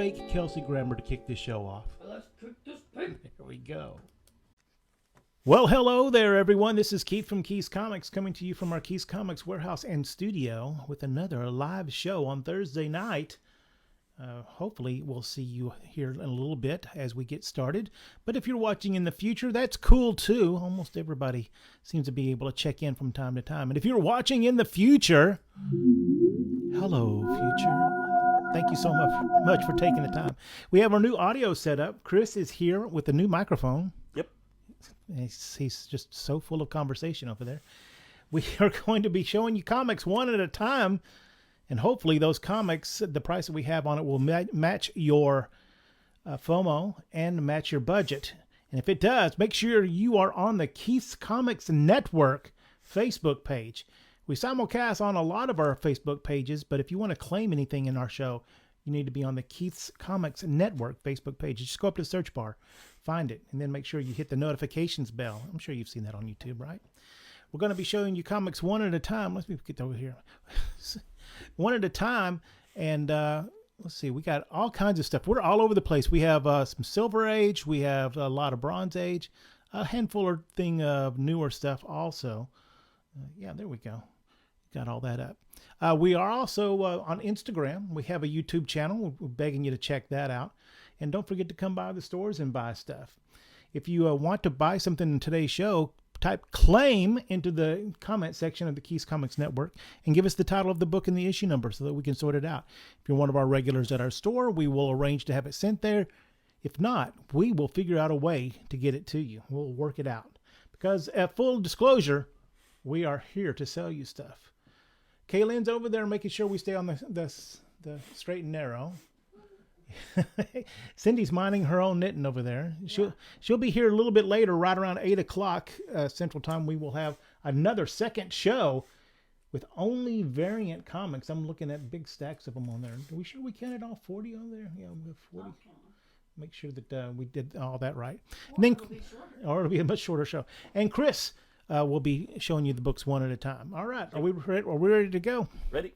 fake Kelsey Grammer to kick this show off. Let's cook this pig. Here we go. Well, hello there, everyone. This is Keith from Keith's Comics, coming to you from our Keith's Comics warehouse and studio with another live show on Thursday night. Hopefully, we'll see you here in a little bit as we get started. But if you're watching in the future, that's cool too. Almost everybody seems to be able to check in from time to time. And if you're watching in the future, hello, future. Thank you so much for taking the time. We have our new audio set up. Chris is here with a new microphone. Yep. He's just so full of conversation over there. We are going to be showing you comics one at a time. And hopefully those comics, the price that we have on it will match your FOMO and match your budget. And if it does, make sure you are on the Keith's Comics Network Facebook page. We simulcast on a lot of our Facebook pages, but if you want to claim anything in our show, you need to be on the Keith's Comics Network Facebook page. Just go up to the search bar, find it, and then make sure you hit the notifications bell. I'm sure you've seen that on YouTube, right? We're going to be showing you comics one at a time. Let's get over here. One at a time, and let's see, we got all kinds of stuff. We're all over the place. We have some Silver Age, we have a lot of Bronze Age, a handful of newer stuff also. Yeah, there we go. Got all that up. We are also on Instagram. We have a YouTube channel. We're begging you to check that out. And don't forget to come by the stores and buy stuff. If you want to buy something in today's show, type claim into the comment section of the Keith's Comics Network and give us the title of the book and the issue number so that we can sort it out. If you're one of our regulars at our store, we will arrange to have it sent there. If not, we will figure out a way to get it to you. We'll work it out. Because at full disclosure, we are here to sell you stuff. Kaylin's over there making sure we stay on the straight and narrow. Cindy's minding her own knitting over there. She'll be here a little bit later, right around 8 o'clock Central Time. We will have another second show with only variant comics. I'm looking at big stacks of them on there. Are we sure we counted all 40 on there? Yeah, we have 40. Make sure that we did all that right. And then, it'll be a much shorter show. And Chris will be showing you the books one at a time. All right. Are we ready to go? Ready.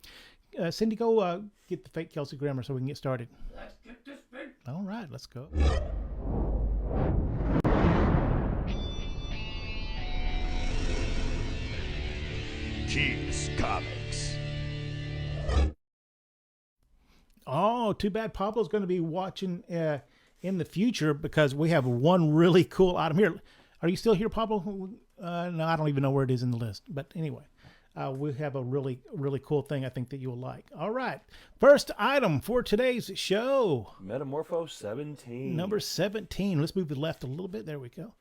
Cindy, go get the fake Kelsey Grammer so we can get started. Let's get this pig. All right, let's go. Keith's Comics. Oh, too bad Pablo's going to be watching in the future because we have one really cool item here. Are you still here, Pablo? No, I don't even know where it is in the list. But anyway. We have a really, really cool thing I think that you'll like. All right. First item for today's show. Metamorpho 17. Number 17. Let's move to the left a little bit. There we go.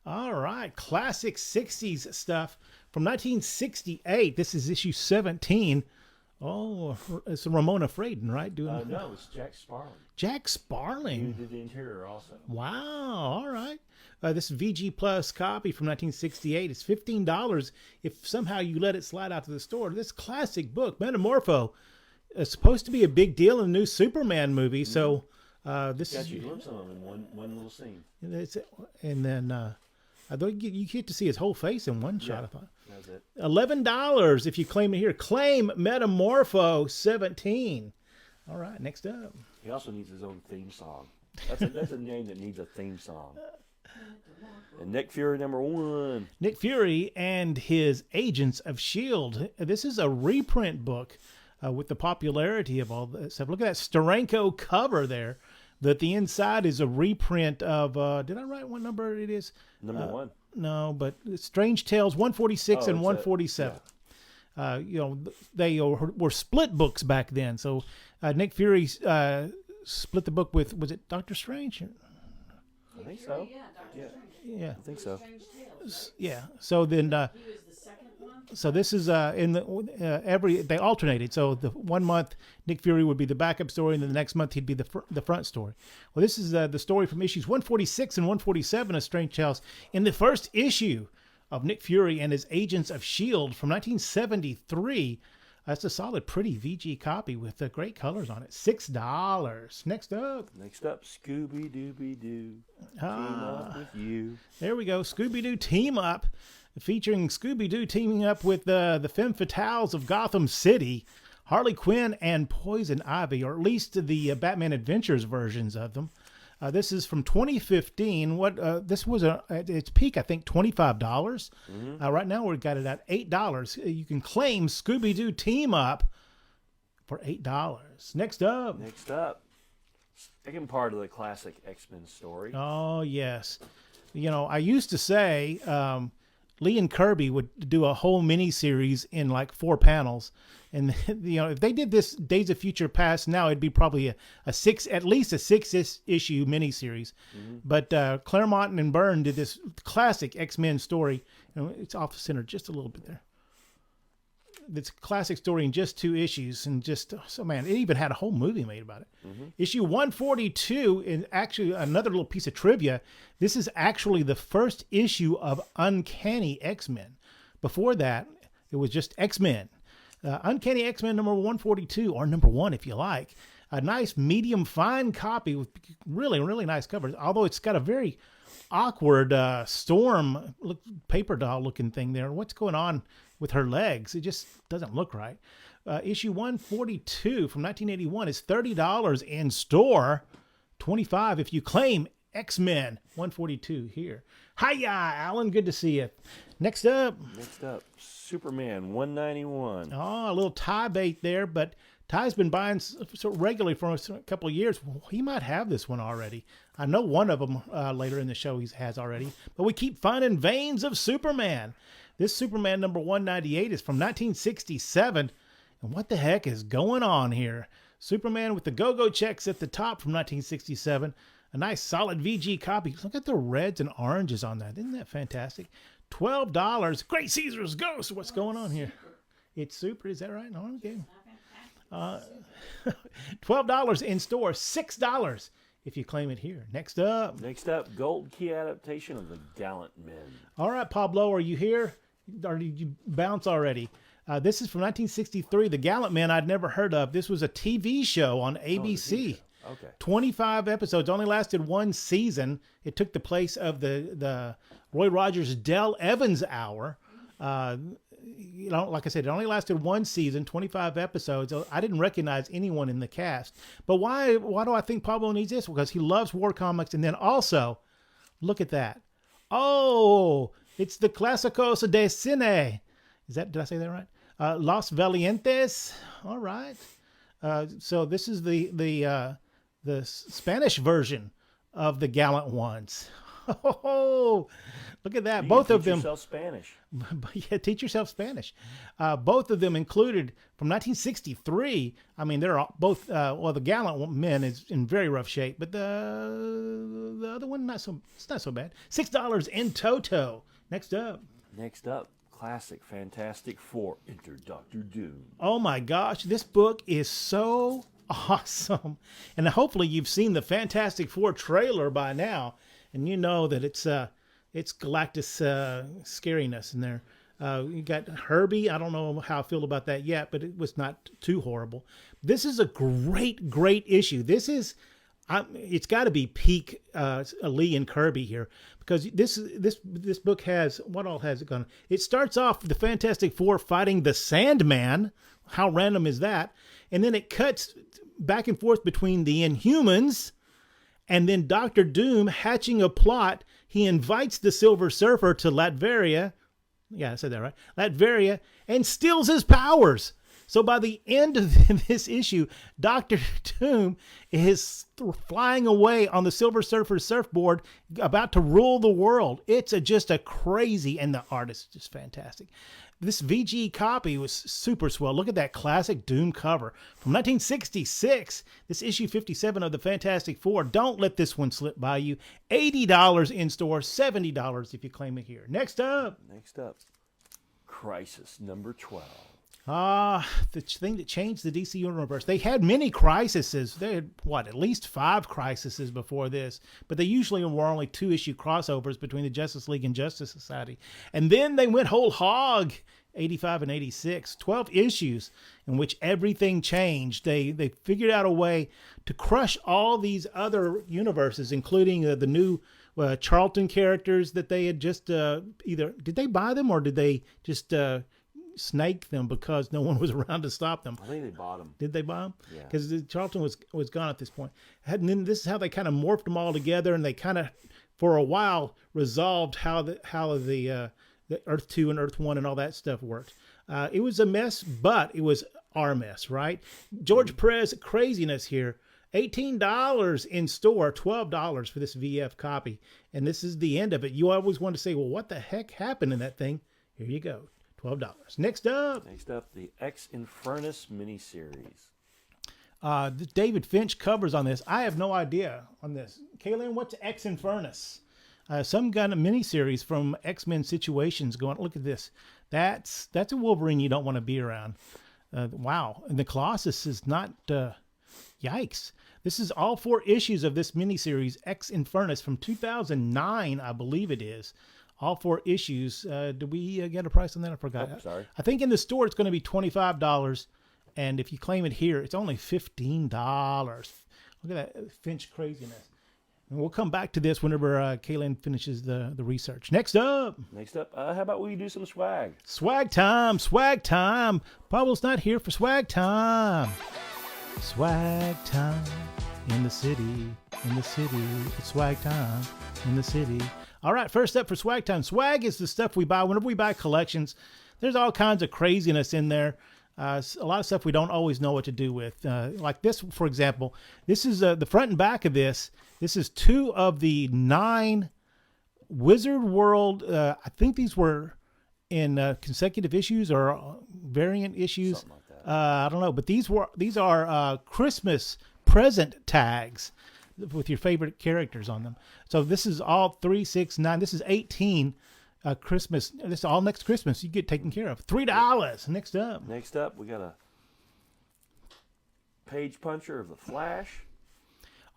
All right. Classic 60s stuff from 1968. This is issue 17. Oh, it's Ramona Fradon, right? No, it's Jack Sparling. Jack Sparling. He did the interior also. Wow. All right. This VG Plus copy from 1968. It's $15 if somehow you let it slide out to the store. This classic book, Metamorpho, is supposed to be a big deal in the new Superman movie. So this Got is... you glimpse of him in one little scene. And then you get to see his whole face in one shot, I thought. That's it. $11 if you claim it here. Claim Metamorpho 17. All right, next up. He also needs his own theme song. That's a name that needs a theme song. And Nick Fury #1. Nick Fury and his Agents of S.H.I.E.L.D. This is a reprint book with the popularity of all that stuff. Look at that Steranko cover there. That the inside is a reprint of, did I write what number it is? Number 1. No, but Strange Tales 146 and 147. They were split books back then. So Nick Fury split the book with, was it Doctor Strange? I think so. Yeah. I think so. Yeah. So then, He was the second one. so this is in the they alternated. So the 1 month Nick Fury would be the backup story, and then the next month he'd be the front story. Well, this is the story from issues 146 and 147 of Strange Tales in the first issue of Nick Fury and his Agents of S.H.I.E.L.D. from 1973. That's a solid, pretty VG copy with great colors on it. $6. Next up, Scooby Dooby Doo. Team up with you. There we go. Scooby-Doo Team Up, featuring Scooby-Doo teaming up with the Femme Fatales of Gotham City. Harley Quinn and Poison Ivy, or at least the Batman Adventures versions of them. This is from 2015. This was at its peak, I think, $25. Right now we've got it at $8. You can claim Scooby-Doo Team Up for $8. Next up. Second part of the classic X-Men story. Oh, yes. You know, I used to say Lee and Kirby would do a whole mini-series in like 4 panels. And, you know, if they did this Days of Future Past now, it'd be probably at least a 6-issue miniseries. But Claremont and Byrne did this classic X-Men story. You know, it's off center just a little bit there. This classic story in just 2 issues, and so man, it even had a whole movie made about it. Issue 142, and actually another little piece of trivia. This is actually the first issue of Uncanny X-Men. Before that, it was just X-Men. Uncanny X-Men number 142, or number 1 if you like. A nice medium fine copy with really, really nice covers, although it's got a very awkward Storm paper doll looking thing there. What's going on with her legs? It just doesn't look right. Issue 142 from 1981 is $30 in store, $25 if you claim X-Men 142 here. Hiya, Alan. Good to see you. Next up, Superman 191. Oh, a little Ty bait there, but Ty's been buying so regularly for us a couple of years. He might have this one already. I know one of them later in the show he has already, but we keep finding veins of Superman. This Superman number 198 is from 1967. And what the heck is going on here? Superman with the go-go checks at the top from 1967. A nice solid VG copy. Look at the reds and oranges on that. Isn't that fantastic? $12. Great Caesar's Ghost. What's going on here? It's super. Is that right? No, okay. $12 in store. $6 if you claim it here. Next up, Gold Key adaptation of the Gallant Men. All right, Pablo, are you here? Or did you bounce already? This is from 1963. The Gallant Men I'd never heard of. This was a TV show on ABC. Okay. 25 episodes. Only lasted 1 season. It took the place of the Roy Rogers Dell Evans hour. You know, like I said, it only lasted 1 season, 25 episodes. I didn't recognize anyone in the cast. But why do I think Pablo needs this? Because he loves war comics. And then also, look at that. Oh, it's the Clásicos de Cine. Did I say that right? Los Valientes. All right. So this is the Spanish version of the Gallant Ones. Oh, look at that. Both of them. Teach yourself Spanish. Yeah, teach yourself Spanish. Both of them included from 1963. I mean, they're both. The Gallant Men is in very rough shape, but the other one it's not so bad. $6 in toto. Next up, classic Fantastic Four. Enter Dr. Doom. Oh my gosh, this book is so awesome, and hopefully you've seen the Fantastic Four trailer by now. And you know that it's Galactus scariness in there. You got Herbie. I don't know how I feel about that yet, but it was not too horrible. This is a great issue. This is, it's got to be peak Lee and Kirby here, because this book has, what all has it gone? It starts off with the Fantastic Four fighting the Sandman. How random is that? And then it cuts back and forth between the Inhumans and then Dr. Doom hatching a plot. He invites the Silver Surfer to Latveria. Yeah, I said that right. Latveria, and steals his powers. So by the end of this issue, Dr. Doom is flying away on the Silver Surfer surfboard, about to rule the world. It's just a crazy, and the art is just fantastic. This VG copy was super swell. Look at that classic Doom cover from 1966. This issue 57 of the Fantastic Four. Don't let this one slip by you. $80 in store, $70 if you claim it here. Next up, Crisis number 12. The thing that changed the DC universe. They had many crises. They had, at least 5 crises before this. But they usually were only 2-issue crossovers between the Justice League and Justice Society. And then they went whole hog, 85 and 86. 12 issues in which everything changed. They figured out a way to crush all these other universes, including the new Charlton characters that they had just either... Did they buy them, or did they just... snake them because no one was around to stop them. I think they bought them. Did they buy them? Yeah. Because Charlton was gone at this point. And then this is how they kind of morphed them all together, and they kind of, for a while, resolved how the Earth 2 and Earth 1 and all that stuff worked. It was a mess, but it was our mess, right? George Perez craziness here. $18 in store, $12 for this VF copy. And this is the end of it. You always want to say, well, what the heck happened in that thing? Here you go, $12. Next up, the X Infernus miniseries. David Finch covers on this. I have no idea on this. Kaylin, what's X Infernus? Some kind of miniseries from X-Men Situations going, look at this. That's a Wolverine you don't want to be around. Wow. And the Colossus is not, yikes. This is all 4 issues of this miniseries, X Infernus, from 2009, I believe it is. All 4 issues. Did we get a price on that? I forgot. Oh, sorry. I think in the store it's going to be $25, and if you claim it here, it's only $15. Look at that Finch craziness. And we'll come back to this whenever Kaylin finishes the research. Next up, how about we do some swag? Swag time, swag time. Pablo's not here for swag time. Swag time in the city, it's swag time in the city. All right, first up for swag time. Swag is the stuff we buy whenever we buy collections. There's all kinds of craziness in there. A lot of stuff we don't always know what to do with. Like this, for example, this is the front and back of this. This is 2 of the 9 Wizard World. I think these were in consecutive issues or variant issues. Something like that. I don't know, but these are Christmas present tags with your favorite characters on them. So this is all 3, 6, 9. This is 18 Christmas. This is all next Christmas. You get taken care of. $3. Next up, we got a page puncher of the Flash.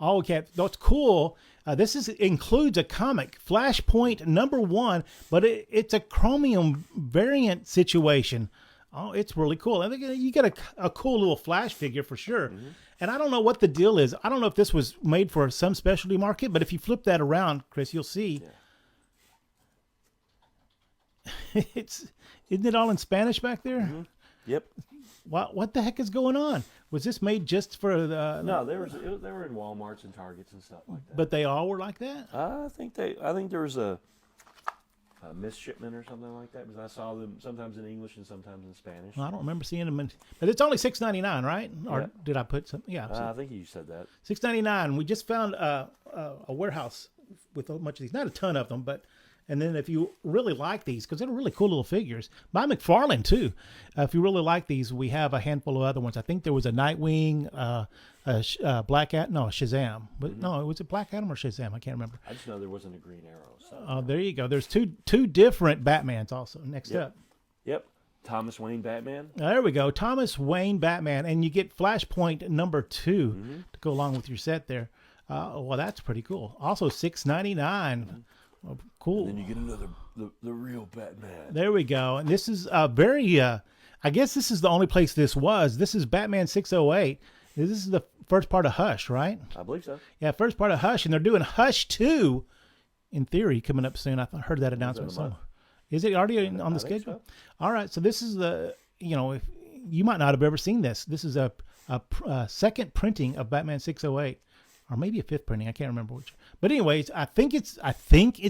Oh, okay, that's cool. This includes a comic, Flashpoint #1, but it's a Chromium variant situation. Oh, it's really cool. I think you get a cool little Flash figure for sure. Mm-hmm. And I don't know what the deal is. I don't know if this was made for some specialty market, but if you flip that around, Chris, you'll see. Yeah. Isn't it all in Spanish back there? Mm-hmm. Yep. What the heck is going on? Was this made just for the? No, they were in Walmarts and Targets and stuff like that. But they all were like that. I think there was a misshipment or something like that, because I saw them sometimes in English and sometimes in Spanish. Well, I don't remember seeing them, but it's only $6.99, right? Or did I put some? Yeah, I think you said that. $6.99. We just found a warehouse with a bunch of these, not a ton of them, but. And then if you really like these, because they're really cool little figures, by McFarlane too. If you really like these, we have a handful of other ones. I think there was a Nightwing, Black Adam, no, Shazam. But no, was it Black Adam or Shazam? I can't remember. I just know there wasn't a Green Arrow. So. There you go. There's two different Batmans also. Next up. Yep. Thomas Wayne Batman. There we go. Thomas Wayne Batman. And you get Flashpoint #2 to go along with your set there. Well, that's pretty cool. Also $6.99. Oh, cool. And then you get another, the real Batman. There we go. And this is very, I guess this is the only place this was. This is Batman 608. This is the first part of Hush, right? I believe so. Yeah, first part of Hush. And they're doing Hush 2, in theory, coming up soon. I heard that announcement somewhere. Is it already on the schedule? So. All right. So this is if you might not have ever seen this. This is a second printing of Batman 608. Or maybe a 5th printing. I can't remember which. But anyways, I think it's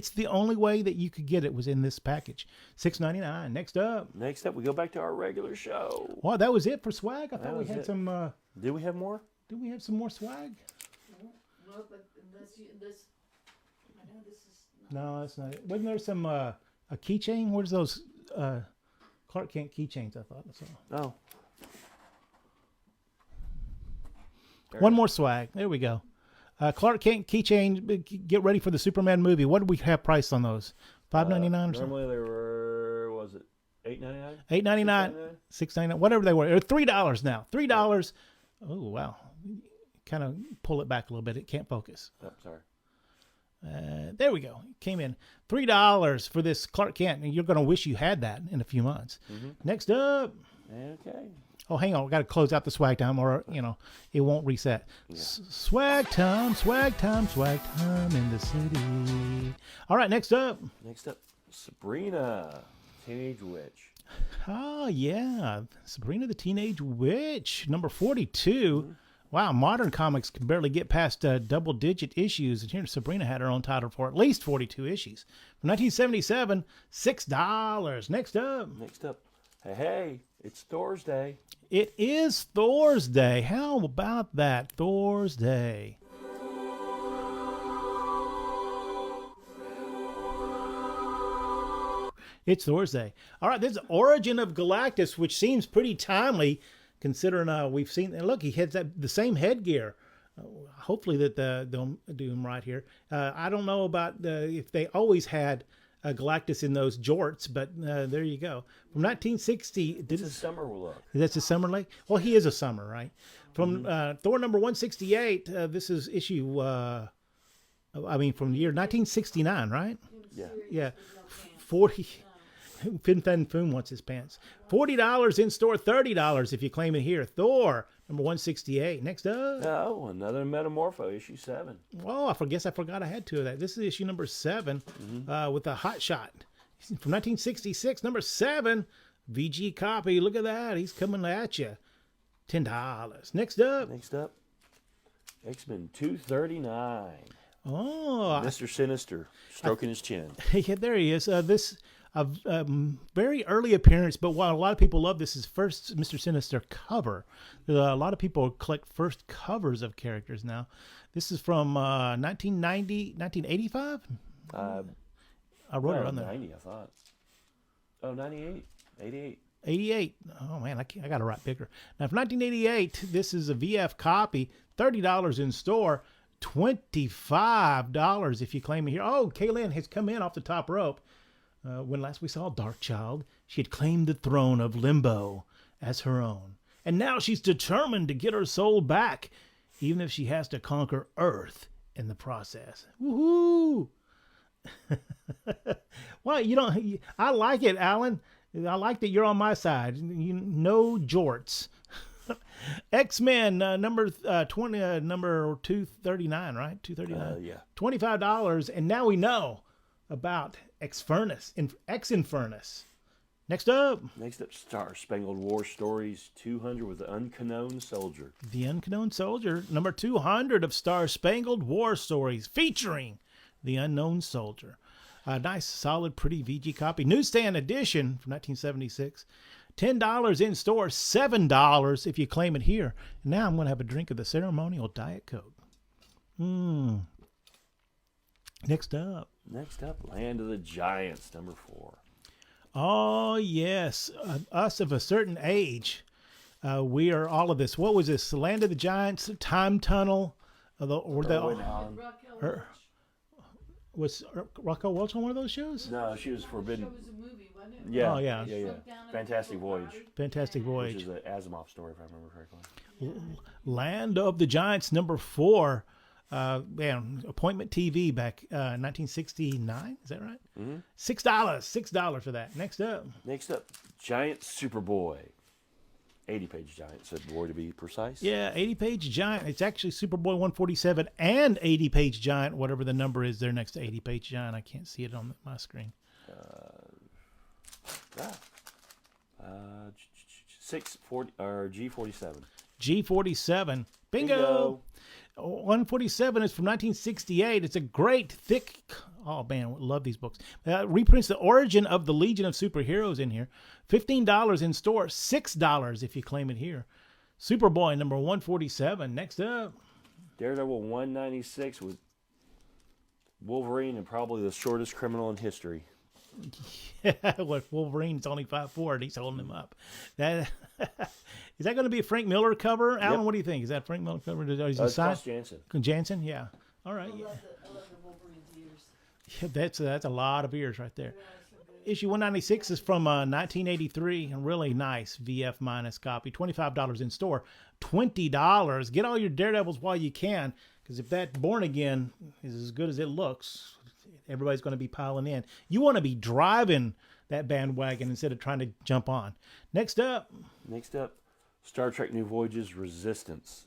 the only way that you could get it was in this package. $6.99. Next up, we go back to our regular show. Well, that was it for swag. I thought we had some. Did we have more? Did we have some more swag? No, but this. I know this is. No, that's not it. Wasn't there some a keychain? Where's those Clark Kent keychains? I thought. Oh. One more swag. There we go. Clark Kent keychain. Get ready for the Superman movie. What did we have priced on those? $5.99 or something. Normally they were. Was it $8.99? $8.99, $6.99, whatever they were. They're $3 now. $3. Oh wow! Kind of pull it back a little bit. It can't focus. Oh, sorry. There we go. It came in $3 for this Clark Kent, and you're going to wish you had that in a few months. Next up. Okay. Oh, hang on. We got to close out the swag time, or it won't reset. Yeah. Swag time in the city. All right, next up, Sabrina, Teenage Witch. Oh, yeah. Sabrina the Teenage Witch, number 42. Wow, modern comics can barely get past double-digit issues. And here Sabrina had her own title for at least 42 issues. From 1977, $6. Next up. Next up, hey, it's Thursday. It is Thor's Day. How about that? Thor's Day. It's Thor's Day. All right, this is Origin of Galactus, which seems pretty timely considering we've seen. And look, he has the same headgear. Hopefully that they'll do him right here. I don't know about if they always had Galactus in those jorts, but there you go. From 1960, This is summer look. that's a summer lake. Well, he is a summer, right? From Thor number 168. This is issue. From the year 1969, right? Yeah. Yeah, 40. Fin Fan Foom wants his pants. $40 in store, $30 if you claim it here. Thor number 168. Next up. Oh, another Metamorpho, issue 7. Oh, I forgot I had two of that. This is issue number 7 with a hot shot from 1966. Number 7 VG copy. Look at that. He's coming at you. $10. Next up. Next up, X-Men 239. Oh, Mr. Sinister stroking his chin. yeah, there he is. This very early appearance, but while a lot of people love this, is first Mr. Sinister cover. A lot of people collect first covers of characters now. This is from 1985. I wrote it on there. 90, I thought. Oh, 98, 88. 88. Oh man, I got to write bigger. Now, from 1988, this is a VF copy. $30 in store. $25 if you claim it here. Oh, Kaylin has come in off the top rope. When last we saw Darkchild, she had claimed the throne of Limbo as her own. And now she's determined to get her soul back, even if she has to conquer Earth in the process. Woohoo! Well, I like it, Alan. I like that you're on my side. No jorts. X-Men number 239, right? 239. Yeah. $25, and now we know about X-Infernus. Next up, Star Spangled War Stories 200 with the Unknown Soldier. The Unknown Soldier, number 200 of Star Spangled War Stories, featuring the Unknown Soldier. A nice, solid, pretty VG copy. Newsstand edition from 1976. $10 in store, $7 if you claim it here. Now I'm going to have a drink of the ceremonial Diet Coke. Next up, Land of the Giants, number 4. oh yes, us of a certain age, we are all of this. What was this? The Land of the Giants, Time Tunnel, was Raquel Welch on one of those shows? No, she was Forbidden. It was a movie, wasn't it? Yeah, Oh, yeah. Fantastic Voyage, Fantastic Voyage. which is an Asimov story, if I remember correctly. Land of the Giants, number 4. Appointment TV back 1969. Is that right? Mm-hmm. $6 for that. Next up, Giant Superboy. 80-page Giant, said Boy to be precise. yeah, 80-page Giant. It's actually Superboy 147 and 80-page Giant, whatever the number is there next to 80-page Giant. I can't see it on my screen. 640 or G47. G47. Bingo. 147 is from 1968. It's a great, thick. Oh, man, I love these books. Reprints the origin of the Legion of Superheroes in here. $15 in store, $6 if you claim it here. Superboy number 147. Next up. Daredevil 196 with Wolverine and probably the shortest criminal in history. What, Wolverine's only 5'4" and he's holding him up. That is that going to be a Frank Miller cover? Alan, Yep. what do you think? Is that Frank Miller cover? Is he It's signed? Ross Jansen. Jansen? Yeah. All right. I Yeah. love the Wolverine's ears. Yeah, that's a lot of ears right there. Yeah, so good. Issue 196 is from 1983. A really nice VF minus copy. $25 in store. $20. Get all your Daredevils while you can, because if that Born Again is as good as it looks, everybody's going to be piling in. You want to be driving that bandwagon instead of trying to jump on. Next up, Star Trek New Voyages Resistance.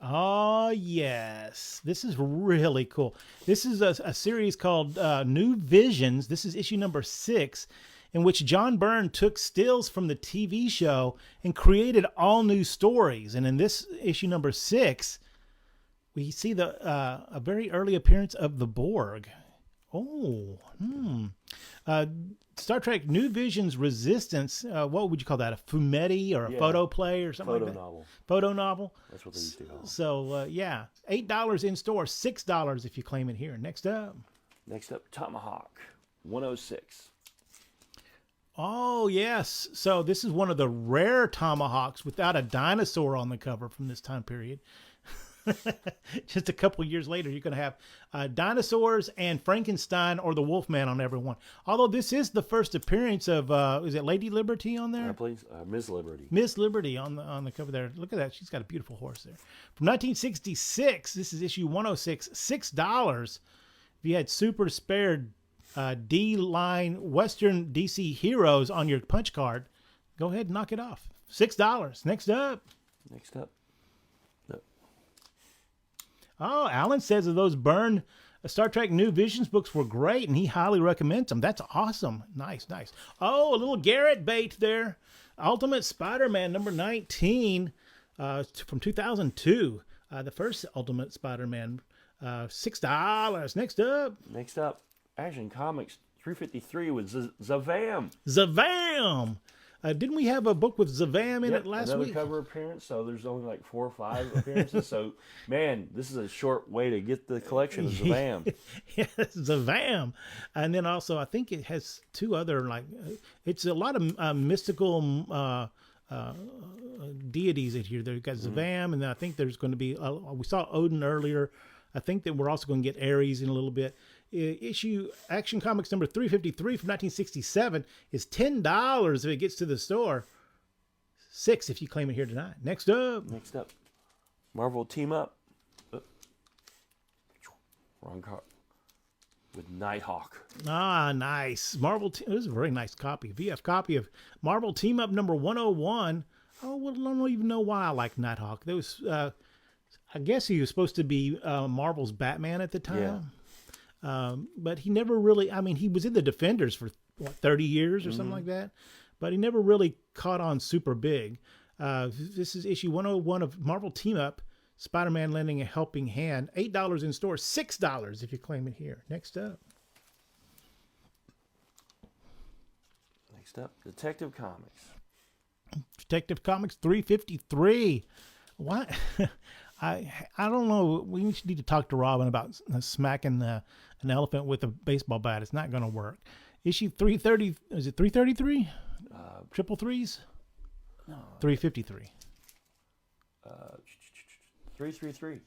oh yes, this is really cool. This is a series called New Visions. This is issue number 6. in which John Byrne took stills from the TV show and created all new stories. And in this issue number 6, we see a very early appearance of the Borg. Oh, Star Trek New Vision's Resistance. What would you call that? A fumetti or a photo play or something like that? Novel. Photo novel. That's what they used to call it. So, yeah, $8 in store, $6 if you claim it here. Next up, Tomahawk 106. Oh, yes. So this is one of the rare Tomahawks without a dinosaur on the cover from this time period. Just a couple years later, you're going to have dinosaurs and Frankenstein or the Wolfman on every one. Although this is the first appearance of, is it Lady Liberty on there? Please, Miss Liberty. Miss Liberty on the cover there. Look at that. She's got a beautiful horse there. From 1966, this is issue 106, $6. If you had super spared D-line Western DC heroes on your punch card, go ahead and knock it off. $6. Next up. Oh, Alan says that those Byrne Star Trek New Visions books were great, and he highly recommends them. That's awesome. Nice. Oh, a little Garrett bait there. Ultimate Spider-Man number 19 from 2002. The first Ultimate Spider-Man, $6. Next up. Action Comics 353 with Zavam. Zavam. Didn't we have a book with Zavam in it last another week? cover appearance, so there's only like 4 or 5 appearances. So, man, this is a short way to get the collection of Zavam. Yes, Zavam. And then also, I think it has 2 other, it's a lot of mystical deities in here. They've got Zavam, and then I think there's going to be, we saw Odin earlier. I think that we're also going to get Ares in a little bit. Issue Action Comics number 353 from 1967 is $10 if it gets to the store. $6 if you claim it here tonight. Next up. Marvel Team Up. Wrong card. With Nighthawk. Ah, nice. This is a very nice copy. VF copy of Marvel Team Up number 101. Oh, well, I don't even know why I like Nighthawk. There was, I guess he was supposed to be Marvel's Batman at the time. Yeah. But he never really, he was in the Defenders for 30 years or something like that, but he never really caught on super big. This is issue 101 of Marvel Team Up, Spider-Man lending a helping hand. $8 in store, $6 if you claim it here. Next up, Detective Comics. Detective Comics 353. What? I don't know. We need to talk to Robin about smacking an elephant with a baseball bat. It's not going to work. Issue 330. Is it 333? Triple threes? No. 353. 333.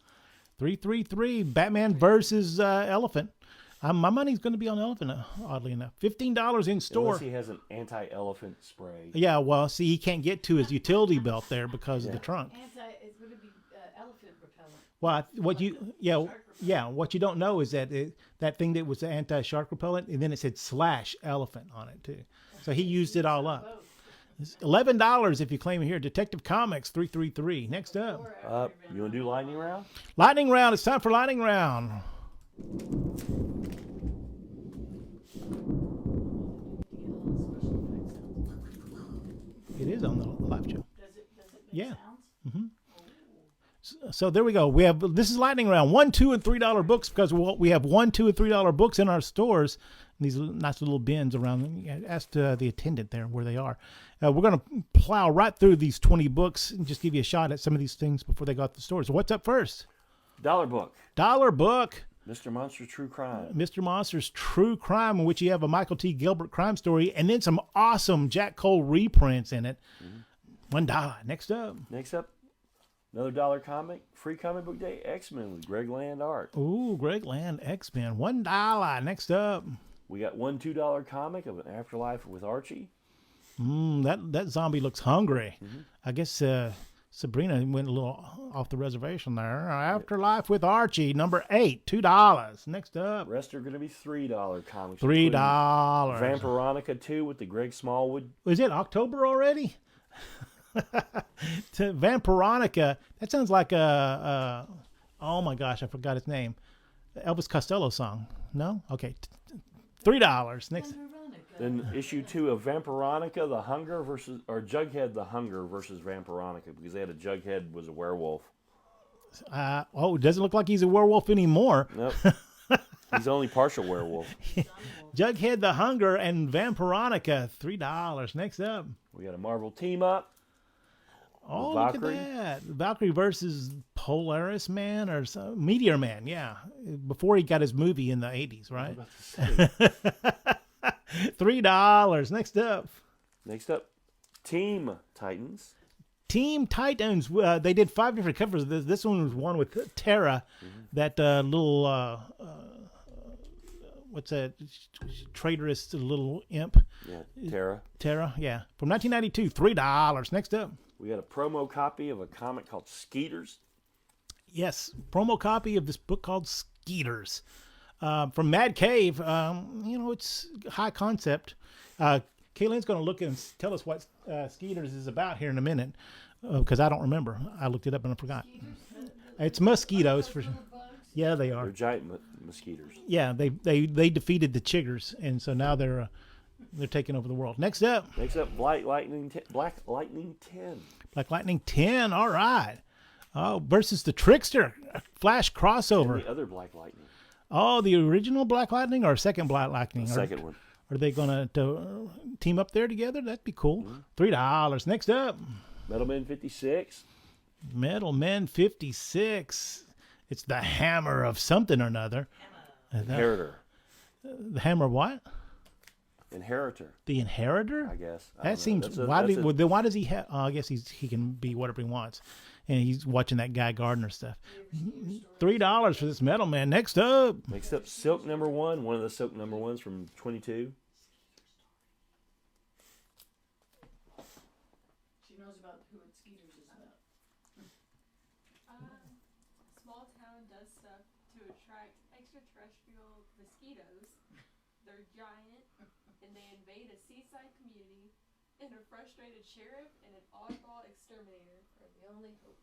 333. Batman versus elephant. My money's going to be on elephant, oddly enough. $15 in store. Unless he has an anti-elephant spray. Yeah, well, see, he can't get to his utility belt there because of the trunk. It's going to be elephant repellent. Well, what you don't know is that that thing that was the anti-shark repellent, and then it said /elephant on it too. So he used it all up. It's $11 if you claim it here. Detective Comics 333. Next up. You want to do lightning round? Lightning round. It's time for lightning round. It is on the live show. Does it Yeah. sounds? So there we go. This is lightning round. $1, $2, and $3 books because we have $1, $2, and $3 books in our stores. These nice little bins around. Ask the attendant there where they are. We're going to plow right through these 20 books and just give you a shot at some of these things before they go out the stores. So what's up first? Dollar book. Dollar book. Mr. Monster's True Crime. Mr. Monster's True Crime, in which you have a Michael T. Gilbert crime story and then some awesome Jack Cole reprints in it. $1. Next up. Another dollar comic. Free comic book day. X-Men with Greg Land art. Ooh, Greg Land, X-Men. $1. Next up. We got one $2 comic of an Afterlife with Archie. That zombie looks hungry. I guess Sabrina went a little off the reservation there. Afterlife with Archie, number 8, $2. Next up. Rest are going to be $3 comics. $3. Vampironica 2 with the Greg Smallwood. Is it October already? To Vampironica, that sounds like a oh my gosh, I forgot his name. Elvis Costello song. No? Okay. $3. Next. Veronica. Then issue 2 of Vampironica, the Hunger versus, or Jughead, the Hunger versus Vampironica, because they had a Jughead was a werewolf. It doesn't look like he's a werewolf anymore. Nope. He's only partial werewolf. Jughead the Hunger and Vampironica, $3. Next up. We got a Marvel team up. Oh, Valkyrie. look at that. Valkyrie versus Polaris Man or Meteor Man, yeah. Before he got his movie in the 80s, right? $3. Next up. Next up, Team Titans. Team Titans. They did 5 different covers. This one was one with Terra, that little what's that? Traitorous little imp. Yeah, Terra. Terra, yeah. From 1992, $3. Next up. We got a promo copy of a comic called Skeeters. Yes, promo copy of this book called Skeeters. From Mad Cave. It's high concept. Kaylin's going to look and tell us what Skeeters is about here in a minute, because I don't remember. I looked it up and I forgot. It's mosquitoes for sure. Yeah, they are. They're giant mosquitoes. Yeah, they defeated the Chiggers, and so now they're taking over the world. Next up. Black Lightning 10. Black Lightning 10. All right. Oh, versus the Trickster Flash crossover. And the other Black Lightning. Oh, the original Black Lightning or second Black Lightning? The second one. Are they going to team up there together? That'd be cool. $3. Next up. Metal Men 56. Metal Men 56. It's the hammer of something or another. Inheritor. The hammer of what? Inheritor. The Inheritor? I guess. That seems... Why does he have... I guess he can be whatever he wants. And he's watching that Guy Gardner stuff. $3 for this Metal Man. Next up. Silk number 1. One of the Silk number 1s from 22. She knows about who Skeeters is about. Small town does stuff to attract extraterrestrial mosquitoes. They're giant, and they invade a seaside community, and a frustrated sheriff and an oddball exterminator are the only hope.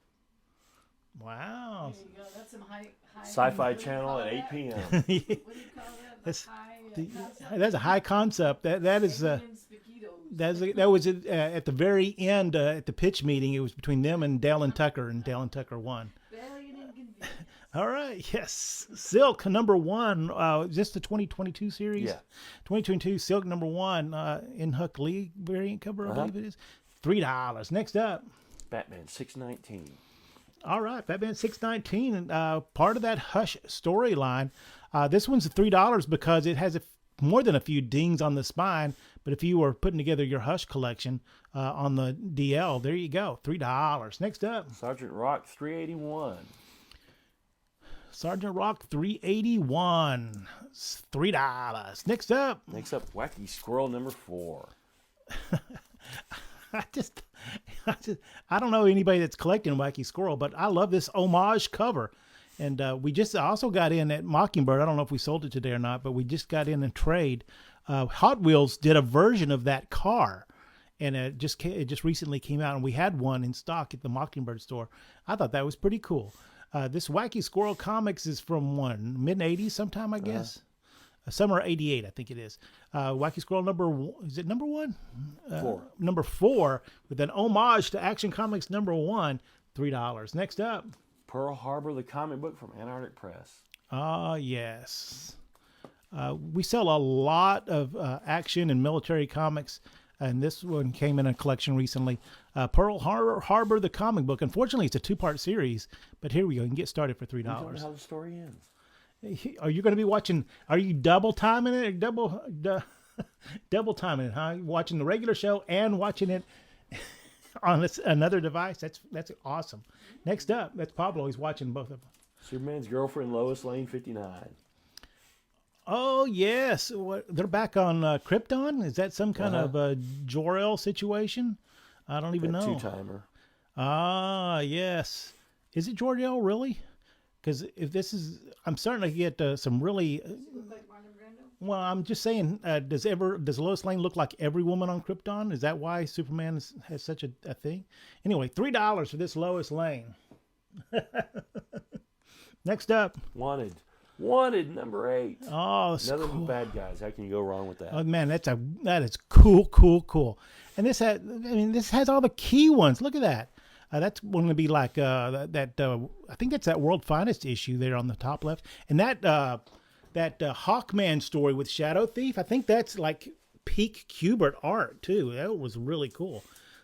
Wow. There you go. That's some high Sci-Fi Channel at 8 p.m. What do you call that? That's- Concept? That's a high concept. That is... That was at the very end at the pitch meeting. It was between them and Dale and Dale and Tucker won. Valiant and convenient. All right, yes. Silk number 1. Is this the 2022 series? Yeah. 2022 Silk number 1 in Huck Lee variant cover, I believe it is. $3. Next up. Batman 619. All right, Batman 619, and part of that Hush storyline. This one's $3 because it has more than a few dings on the spine. But if you were putting together your Hush collection on the DL, there you go, $3. Next up, Sergeant Rock 381. Sergeant Rock 381, $3. Next up, Wacky Squirrel number 4. I don't know anybody that's collecting Wacky Squirrel, but I love this homage cover. And we just also got in at Mockingbird. I don't know if we sold it today or not, but we just got in a trade. Hot Wheels did a version of that car, and it just recently came out, and we had one in stock at the Mockingbird store. I thought that was pretty cool. This Wacky Squirrel Comics is from mid-'80s sometime, I guess. Summer '88, I think it is. Wacky Squirrel number 1? 4. Number 4 with an homage to Action Comics number 1, $3. Next up, Pearl Harbor, the comic book from Antarctic Press. Yes. We sell a lot of action and military comics, and this one came in a collection recently. Pearl Harbor, the comic book. Unfortunately, it's a 2-part series, but here we go. You can get started for $3. We don't know how the story ends. Are you going to be watching? Are you double timing it? Double timing it, huh? Watching the regular show and watching it on another device. That's awesome. Next up, that's Pablo. He's watching both of them. Superman's girlfriend Lois Lane 59. Oh yes, they're back on Krypton. Is that some kind of a Jor-El situation? I don't even know. 2-timer. Ah yes, is it Jor-El really? Because if this is, I'm starting to get some really. Well, I'm just saying, does Lois Lane look like every woman on Krypton? Is that why Superman has such a thing? Anyway, $3 for this Lois Lane. Next up, Wanted. Wanted number 8. Oh, that's Another cool. bad guys. How can you go wrong with that? Oh man, that is cool. And this has all the key ones. Look at that. That's going to be like I think that's that World Finest issue there on the top left, and that Hawkman story with Shadow Thief. I think that's like peak Kubert art too. That was really cool.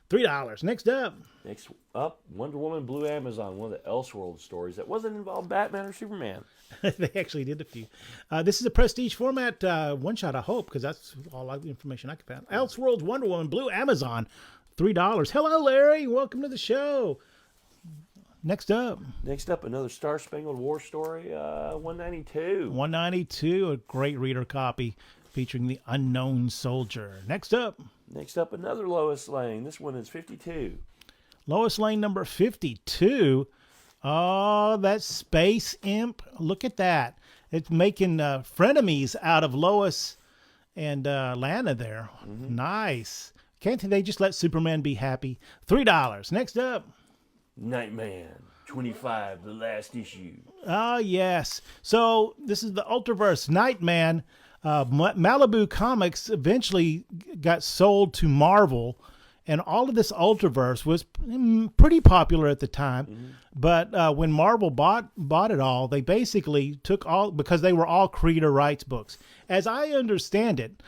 $3. Next up, Wonder Woman Blue Amazon, one of the Elseworld stories that wasn't involved Batman or Superman. They actually did a few. This is a prestige format one shot, I hope, because that's all the information I could find. Elseworlds Wonder Woman Blue Amazon, $3. Hello, Larry. Welcome to the show. Next up, another Star Spangled War story, 192. 192, a great reader copy featuring the Unknown Soldier. Next up, another Lois Lane. This one is 52. Lois Lane number 52. Oh, that Space Imp. Look at that. It's making frenemies out of Lois and Lana there. Mm-hmm. Nice. Can't they just let Superman be happy? $3. Next up, Nightman 25, the last issue. Oh, yes. So this is the Ultraverse Nightman. Malibu Comics eventually got sold to Marvel, and all of this Ultraverse was pretty popular at the time. Mm-hmm. But when Marvel bought it all, they basically took all, because they were all creator rights books. As I understand it,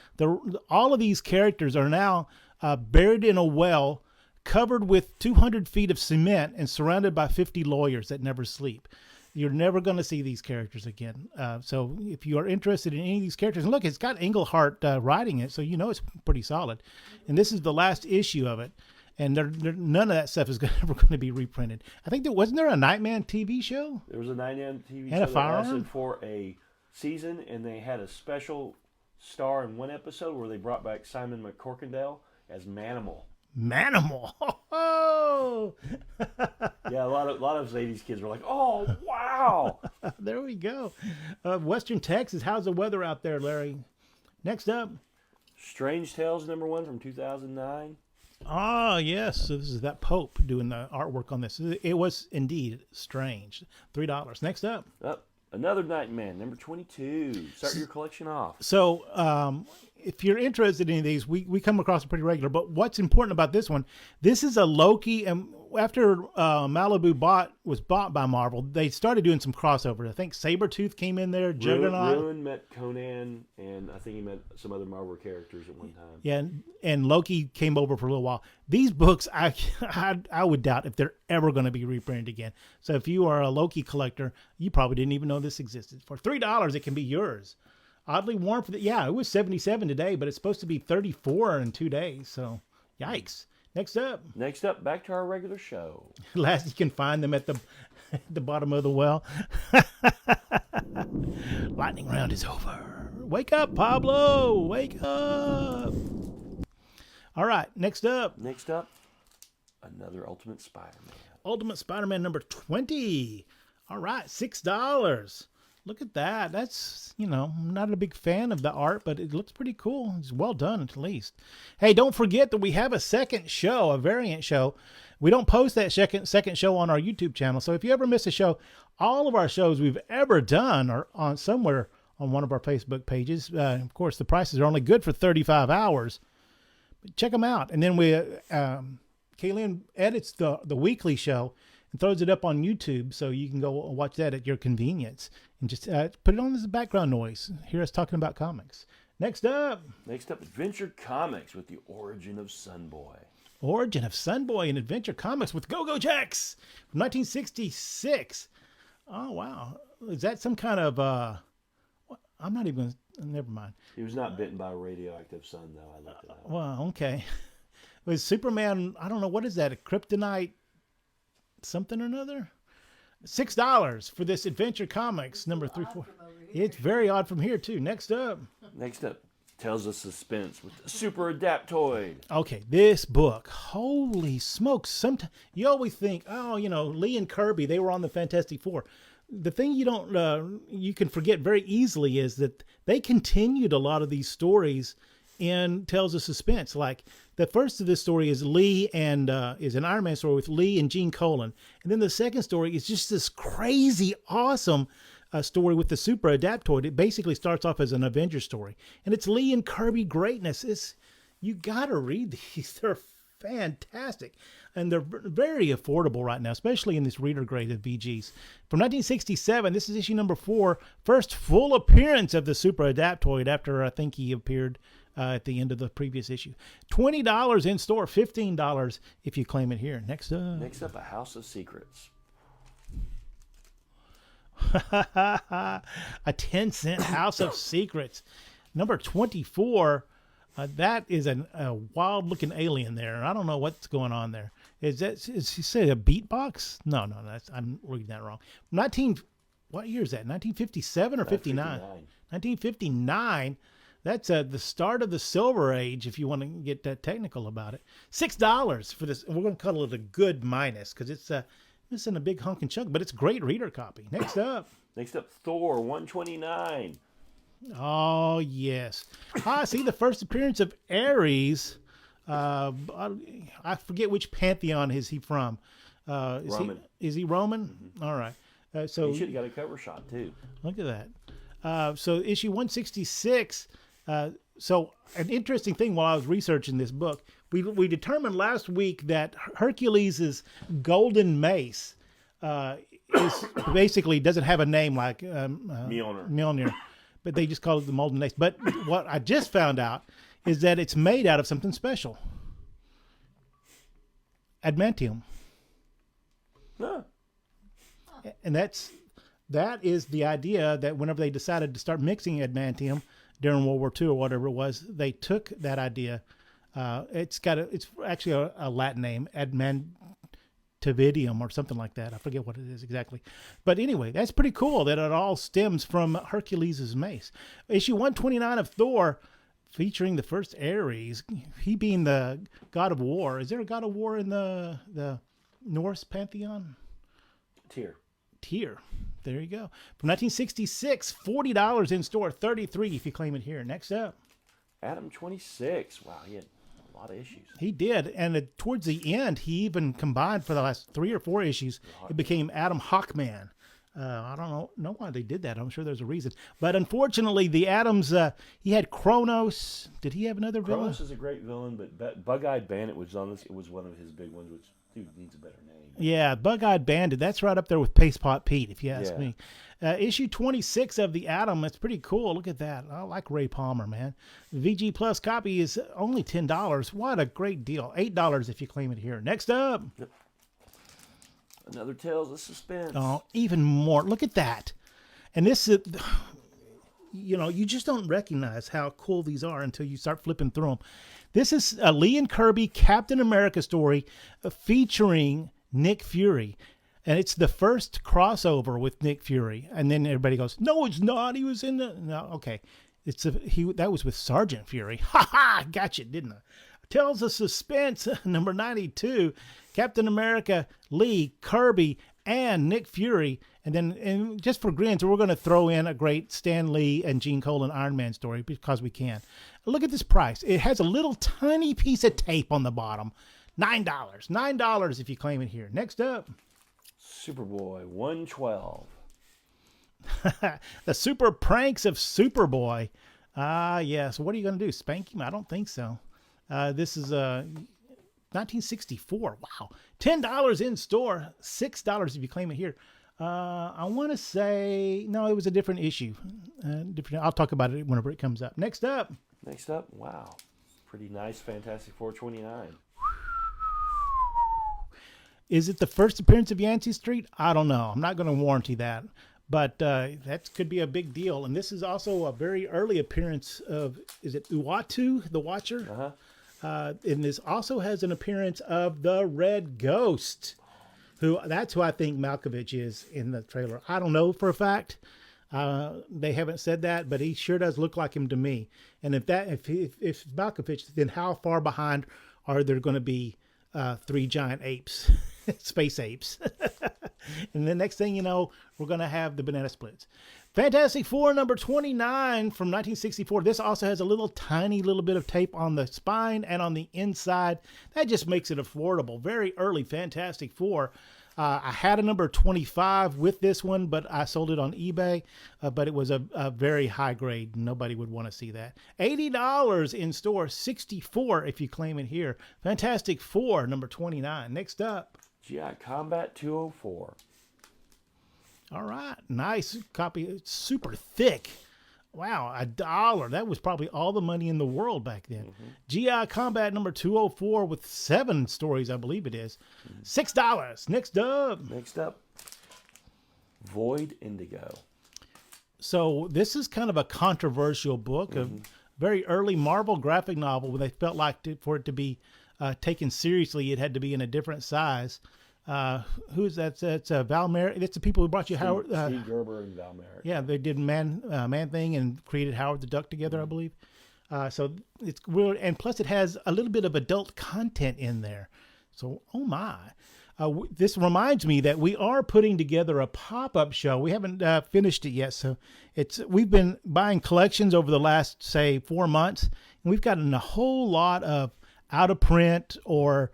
all of these characters are now buried in a well, covered with 200 feet of cement and surrounded by 50 lawyers that never sleep. You're never going to see these characters again. So if you are interested in any of these characters, and look, it's got Englehart writing it, so you know it's pretty solid. And this is the last issue of it. And none of that stuff is ever going to be reprinted. I think wasn't there a Nightman TV show? There was a Nightman TV and show a that firearm? lasted for a season, and they had a special star in one episode where they brought back Simon McCorkindale as Manimal. Manimal. Oh. Yeah, a lot of 80s kids were like, "Oh, wow!" There we go. Western Texas. How's the weather out there, Larry? Next up, Strange Tales #1 from 2009. Ah, yes. So this is that Pope doing the artwork on this. It was indeed strange. $3. Next up. Another Nightman, #22. Start your collection off. So, if you're interested in these, we come across them pretty regular. But what's important about this one, this is a Loki. And after Malibu was bought by Marvel, they started doing some crossovers. I think Sabretooth came in there, Juggernaut. Ruin met Conan, and I think he met some other Marvel characters at one time. Yeah, and Loki came over for a little while. These books, I would doubt if they're ever going to be reprinted again. So if you are a Loki collector, you probably didn't even know this existed. For $3, it can be yours. Oddly warm for it was 77 today, but it's supposed to be 34 in 2 days. So, yikes. Next up, back to our regular show. Last, you can find them at the bottom of the well. Lightning round is over. Wake up, Pablo. Wake up. All right, next up, another Ultimate Spider-Man. Ultimate Spider-Man #20. All right, $6. Look at that. That's, I'm not a big fan of the art, but it looks pretty cool. It's well done, at least. Hey, don't forget that we have a second show, a variant show. We don't post that second show on our YouTube channel. So if you ever miss a show, all of our shows we've ever done are on somewhere on one of our Facebook pages. Of course, the prices are only good for 35 hours. But check them out. And then Kaylin edits the weekly show and throws it up on YouTube, so you can go watch that at your convenience and just put it on as a background noise. Hear us talking about comics. Next up, Adventure Comics with the Origin of Sunboy. Origin of Sunboy in Adventure Comics with Go-Go Jacks from 1966. Oh, wow. Is that some kind of, I'm not even, never mind. He was not bitten by a radioactive sun, though. I looked it up. Well, okay. Was Superman, I don't know, what is that, a kryptonite something or another? $6 for this Adventure Comics #34. It's very odd from here too. Next up, Tales of Suspense with the Super Adaptoid. Okay, this book, holy smokes! Sometimes you always think, Lee and Kirby, they were on the Fantastic Four. The thing you can forget very easily is that they continued a lot of these stories in Tales of Suspense. Like the first of this story is Lee and is an Iron Man story with Lee and Gene Colan, and then the second story is just this crazy, awesome story with the Super Adaptoid. It basically starts off as an Avengers story, and it's Lee and Kirby greatness. You gotta read these. They're fantastic, and they're very affordable right now, especially in this reader grade of VGs. From 1967, this is issue number 4, first full appearance of the Super Adaptoid after I think he appeared at the end of the previous issue. $20 in store, $15 if you claim it here. Next up, A House of Secrets. a 10-cent House of Secrets, number 24. That is a wild-looking alien there. I don't know what's going on there. Is he say a beatbox? No, I'm reading that wrong. What year is that? 1957 or 59? 1959. That's the start of the Silver Age, if you want to get technical about it. $6 for this. We're going to call it a good minus because it's in a big hunking chunk, but it's a great reader copy. Next up, Thor 129. Oh, yes. See the first appearance of Ares. I forget which pantheon is he from. Roman. Is he Roman? Mm-hmm. All right. So he should have got a cover shot, too. Look at that. So issue 166. So an interesting thing while I was researching this book, we determined last week that Hercules' golden mace is basically doesn't have a name like Mjolnir. But they just call it the Molten Mace. But what I just found out is that it's made out of something special. Adamantium. Huh. And that is the idea that whenever they decided to start mixing adamantium during World War II or whatever it was, they took that idea. It's actually a Latin name, Adamantividium or something like that. I forget what it is exactly. But anyway, that's pretty cool that it all stems from Hercules' mace. Issue 129 of Thor, featuring the first Ares, he being the god of war. Is there a god of war in the Norse pantheon? Tyr. There you go. From 1966, $40 in store, $33 if you claim it here. Next up, Adam 26. Wow, he had a lot of issues. He did, and towards the end, he even combined for the last 3 or 4 issues. It became Adam Hawkman. I don't know why they did that. I'm sure there's a reason. But unfortunately, the Adams, he had Kronos. Did he have another villain? Kronos is a great villain, but Bug-Eyed Bandit was on this. It was one of his big ones, which dude needs a better name. Yeah, Bug-Eyed Bandit. That's right up there with Paste Pot Pete, if you ask me. Issue 26 of the Atom. That's pretty cool. Look at that. I like Ray Palmer, man. VG Plus copy is only $10. What a great deal. $8 if you claim it here. Next up. Yep. Another Tales of Suspense. Oh, even more. Look at that. And this is, you just don't recognize how cool these are until you start flipping through them. This is a Lee and Kirby Captain America story featuring Nick Fury. And it's the first crossover with Nick Fury. And then everybody goes, no, it's not. He was in the... No, okay. That was with Sergeant Fury. Ha ha! Gotcha, didn't I? Tales of Suspense, number 92. Captain America, Lee, Kirby, and Nick Fury. And just for grins, we're going to throw in a great Stan Lee and Gene Colan Iron Man story because we can. Look at this price. It has a little tiny piece of tape on the bottom. $9. $9 if you claim it here. Next up. Superboy 112. The Super Pranks of Superboy. Yes. What are you going to do? Spank him? I don't think so. This is 1964. Wow. $10 in store. $6 if you claim it here. I want to say, no, it was a different issue. I'll talk about it whenever it comes up. Next up. Wow. Pretty nice Fantastic Four 29. Is it the first appearance of Yancey Street? I don't know. I'm not going to warranty that. But that could be a big deal. And this is also a very early appearance of, is it Uatu, the Watcher? Uh-huh. And this also has an appearance of the Red Ghost, that's who I think Malkovich is in the trailer. I don't know for a fact. They haven't said that, but he sure does look like him to me. And if Malkovich, then how far behind are there going to be 3 giant apes, space apes? And the next thing you know, we're going to have the Banana Splits. Fantastic Four number 29 from 1964. This also has a tiny little bit of tape on the spine and on the inside. That just makes it affordable. Very early Fantastic Four. I had a number 25 with this one, but I sold it on eBay. But it was a very high grade. Nobody would want to see that. $80 in store, 64 if you claim it here. Fantastic Four, number 29. Next up. GI Combat 204. All right, nice copy. It's super thick. Wow, $1. That was probably all the money in the world back then. GI Combat number 204 with 7 stories, I believe it is. $6. Next up. Next up, Void Indigo. So this is kind of a controversial book, a very early Marvel graphic novel where they felt like for it to be taken seriously, it had to be in a different size. Who's that? That's Val Merrick. That's the people who brought you Howard. Steve Gerber and Val Merrick. Yeah, they did Man Thing and created Howard the Duck together, I believe. So it's real, and plus it has a little bit of adult content in there. So, oh my. This reminds me that we are putting together a pop-up show. We haven't finished it yet, so we've been buying collections over the last, say, 4 months, and we've gotten a whole lot of out of print or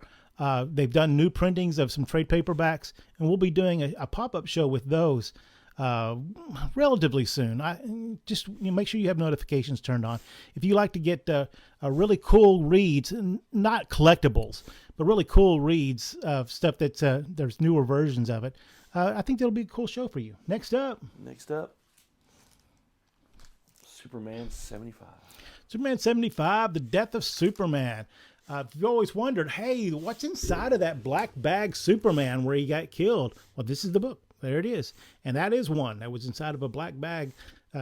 they've done new printings of some trade paperbacks, and we'll be doing a pop-up show with those relatively soon. Just make sure you have notifications turned on. If you like to get a really cool reads, not collectibles, but really cool reads of stuff that's there's newer versions of it, I think that'll be a cool show for you. Next up. Superman 75. Superman 75, The Death of Superman. You've always wondered, hey, what's inside of that black bag Superman where he got killed? Well, this is the book. There it is. And that is one that was inside of a black bag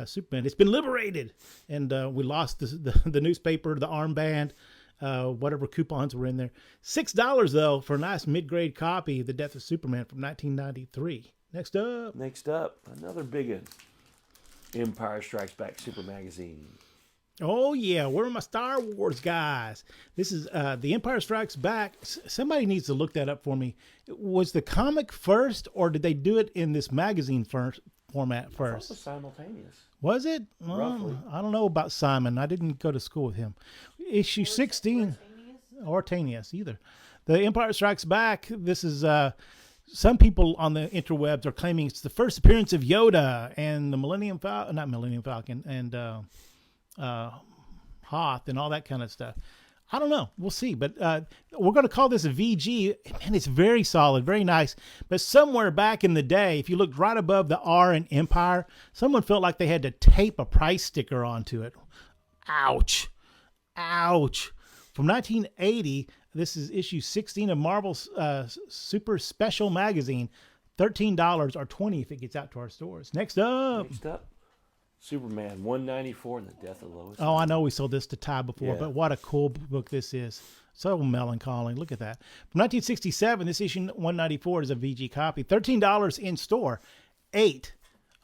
Superman. It's been liberated. And we lost the newspaper, the armband, whatever coupons were in there. $6, though, for a nice mid-grade copy of The Death of Superman from 1993. Next up, another big one. Empire Strikes Back Super Magazine. Oh, yeah. Where are my Star Wars guys? This is The Empire Strikes Back. Somebody needs to look that up for me. Was the comic first, or did they do it in this magazine format first? It was simultaneous. Was it? Roughly. I don't know about Simon. I didn't go to school with him. Issue 16. Or Tanius either. The Empire Strikes Back. This is... some people on the interwebs are claiming it's the first appearance of Yoda and the Millennium Falcon. Not Millennium Falcon. And... Hoth and all that kind of stuff. I don't know. We'll see. But we're going to call this a VG. Man, it's very solid, very nice. But somewhere back in the day, if you looked right above the R in Empire, someone felt like they had to tape a price sticker onto it. Ouch. Ouch. From 1980, this is issue 16 of Marvel's Super Special Magazine. $13 or $20 if it gets out to our stores. Next up. Superman 194 and the Death of Lois. Oh, I know we sold this to Ty before, Yeah. but what a cool book this is. So melancholy. Look at that. From 1967, this issue 194 is a VG copy. $13 in store. $8.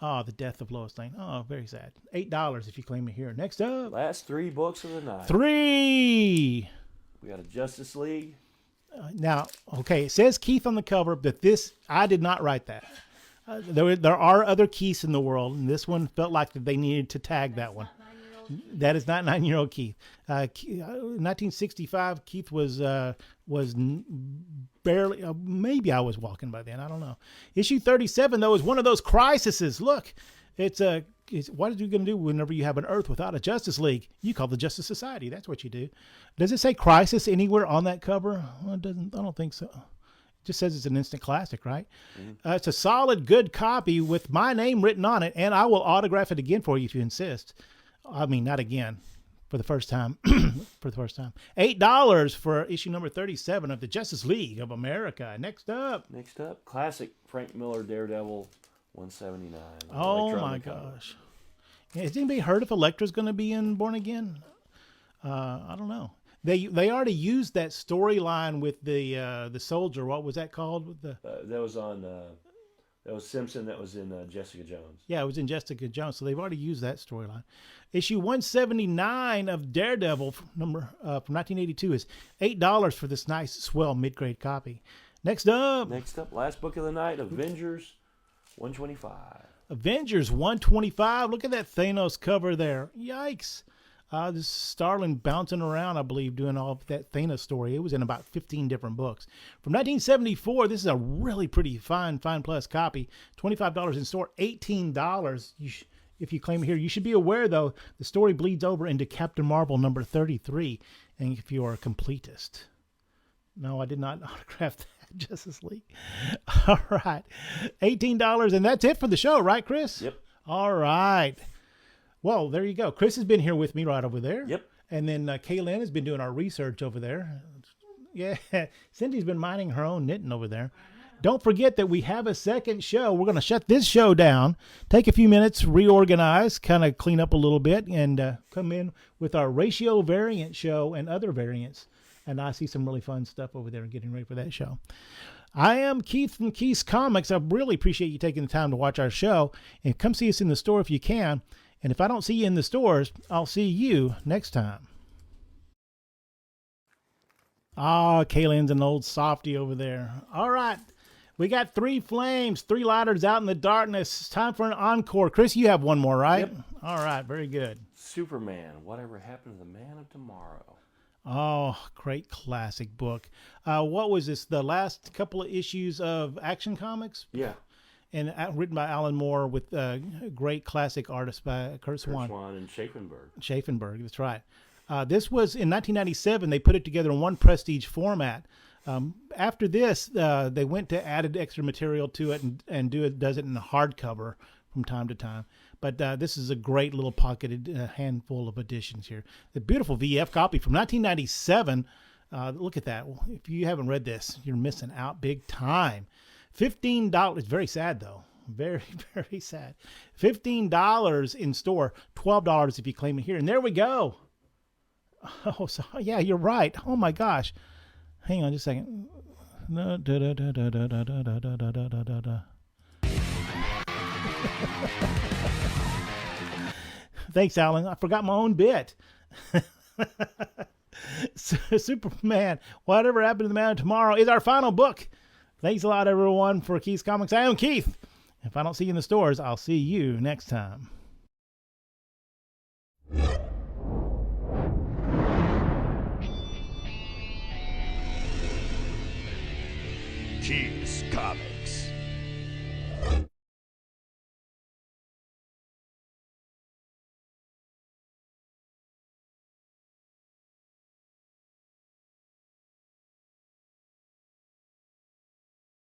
Oh, the Death of Lois Lane. Oh, very sad. $8 if you claim it here. Next up. Last 3 books of the night. 3. We got a Justice League. Now, okay, it says Keith on the cover, but this, I did not write that. There are other Keiths in the world, and this one felt like that they needed to tag that one. That is not 9-year-old Keith. 1965, Keith was barely, maybe I was walking by then. I don't know. Issue 37, though, is one of those crises. Look, it's what are you going to do whenever you have an Earth without a Justice League? You call the Justice Society. That's what you do. Does it say crisis anywhere on that cover? Well, it doesn't. I don't think so. Just says it's an instant classic, right? It's a solid, good copy with my name written on it, and I will autograph it again for you if you insist. I mean, not again, for the first time. For the first time. $8 for issue number 37 of the Justice League of America. Next up, classic Frank Miller Daredevil 179. oh my gosh. Has anybody heard if Elektra's going to be in Born Again? I don't know. They already used that storyline with the soldier. What was that called? That was Simpson. That was in Jessica Jones. Yeah, it was in Jessica Jones. So they've already used that storyline. Issue 179 of Daredevil from 1982 is $8 for this nice, swell mid-grade copy. Next up, last book of the night, Avengers 125. Avengers 125. Look at that Thanos cover there. Yikes. This Starling bouncing around, I believe, doing all of that Thana story. It was in about 15 different books. From 1974, this is a really pretty fine plus copy. $25 in store, $18 if you claim it here. You should be aware, though, the story bleeds over into Captain Marvel number 33, and if you are a completist. No, I did not autograph that, Justice League. All right, $18, and that's it for the show, right, Chris? Yep. All right. Well, there you go. Chris has been here with me right over there. Yep. And then Kaylin has been doing our research over there. Yeah. Cindy's been minding her own knitting over there. Don't forget that we have a second show. We're going to shut this show down, take a few minutes, reorganize, kind of clean up a little bit, and come in with our ratio variant show and other variants. And I see some really fun stuff over there getting ready for that show. I am Keith from Keith's Comics. I really appreciate you taking the time to watch our show. And come see us in the store if you can. And if I don't see you in the stores, I'll see you next time. Ah, Kaylin's an old softy over there. All right. We got 3 flames, 3 lighters out in the darkness. It's time for an encore. Chris, you have one more, right? Yep. All right. Very good. Superman, Whatever Happened to the Man of Tomorrow. Oh, great classic book. What was this? The last couple of issues of Action Comics? Yeah. And written by Alan Moore with great classic artists by Kurt Swan. Swan and Schaeffenberg. Schaeffenberg, that's right. This was in 1997. They put it together in one prestige format. After this, they went to added extra material to it and does it in hardcover from time to time. But this is a great little pocketed handful of editions here. The beautiful VF copy from 1997. Look at that. If you haven't read this, you're missing out big time. $15. It's very sad, though. Very, very sad. $15 in store. $12 if you claim it here. And there we go. Oh, so yeah, you're right. Oh, my gosh. Hang on just a second. Thanks, Alan. I forgot my own bit. Superman, Whatever Happened to the Man of Tomorrow is our final book. Thanks a lot, everyone, for Keith's Comics. I am Keith. If I don't see you in the stores, I'll see you next time. Keith's Comics.